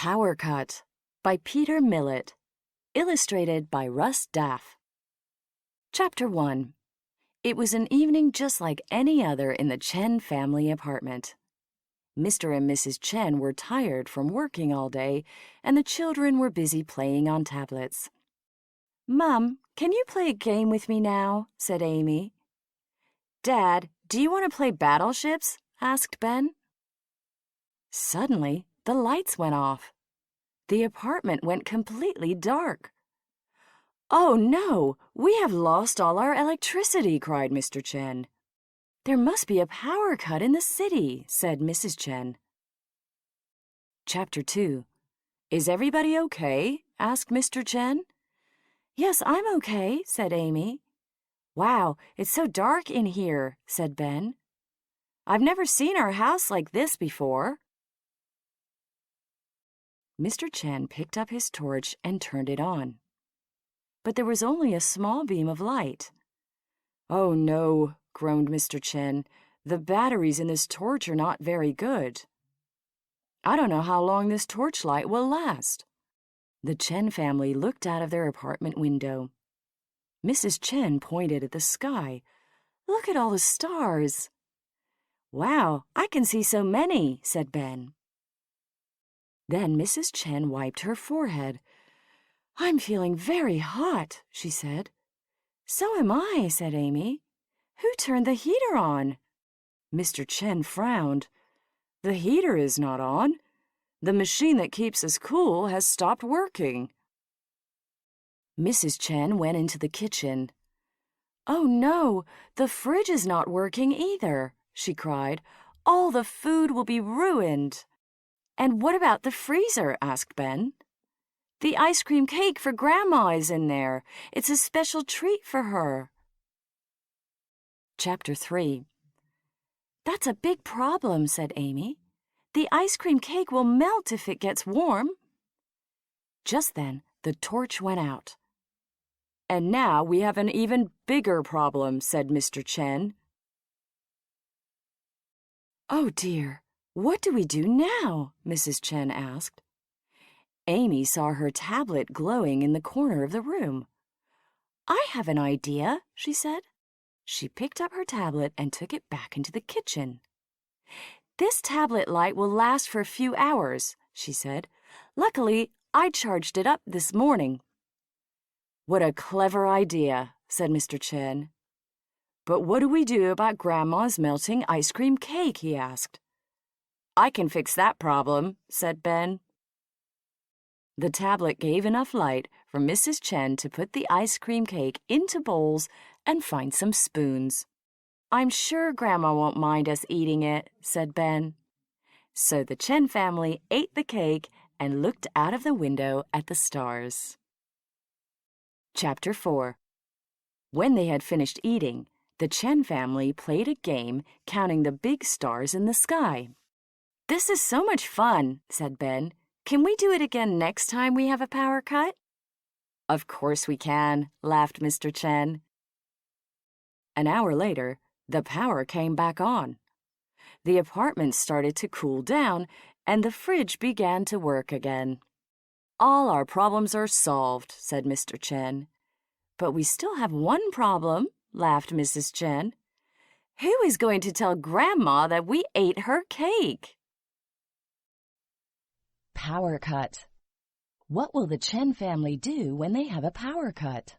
Power Cut by Peter Millett. Illustrated by Russ Daff. Chapter 1. It was an evening just like any other in the Chen family apartment. Mr. and Mrs. Chen were tired from working all day, and the children were busy playing on tablets. "Mom, can you play a game with me now?" said Amy. "Dad, do you want to play battleships?" asked Ben. Suddenly, the lights went off. The apartment went completely dark. "Oh no, we have lost all our electricity," cried Mr. Chen. "There must be a power cut in the city," said Mrs. Chen. Chapter 2. "Is everybody okay?" asked Mr. Chen. "Yes, I'm okay," said Amy. "Wow, it's so dark in here," said Ben. "I've never seen our house like this before." Mr. Chen picked up his torch and turned it on. But there was only a small beam of light. "Oh no," groaned Mr. Chen. "The batteries in this torch are not very good. I don't know how long this torchlight will last." The Chen family looked out of their apartment window. Mrs. Chen pointed at the sky. "Look at all the stars." "Wow, I can see so many," said Ben. Then Mrs. Chen wiped her forehead. "I'm feeling very hot," she said. "So am I," said Amy. "Who turned the heater on?" Mr. Chen frowned. "The heater is not on. The machine that keeps us cool has stopped working." Mrs. Chen went into the kitchen. "Oh no, the fridge is not working either," she cried. "All the food will be ruined." "And what about the freezer?" asked Ben. "The ice cream cake for Grandma is in there. It's a special treat for her." Chapter 3. "That's a big problem," said Amy. "The ice cream cake will melt if it gets warm." Just then, the torch went out. "And now we have an even bigger problem," said Mr. Chen. "Oh dear, what do we do now?" Mrs. Chen asked. Amy saw her tablet glowing in the corner of the room. "I have an idea," she said. She picked up her tablet and took it back into the kitchen. "This tablet light will last for a few hours," she said. "Luckily, I charged it up this morning." "What a clever idea," said Mr. Chen. "But what do we do about Grandma's melting ice cream cake?" he asked. "I can fix that problem," said Ben. The tablet gave enough light for Mrs. Chen to put the ice cream cake into bowls and find some spoons. "I'm sure Grandma won't mind us eating it," said Ben. So the Chen family ate the cake and looked out of the window at the stars. Chapter 4. When they had finished eating, the Chen family played a game counting the big stars in the sky. "This is so much fun," said Ben. "Can we do it again next time we have a power cut?" "Of course we can," laughed Mr. Chen. An hour later, the power came back on. The apartment started to cool down, and the fridge began to work again. "All our problems are solved," said Mr. Chen. "But we still have one problem," laughed Mrs. Chen. "Who is going to tell Grandma that we ate her cake?" Power cut. What will the Chen family do when they have a power cut?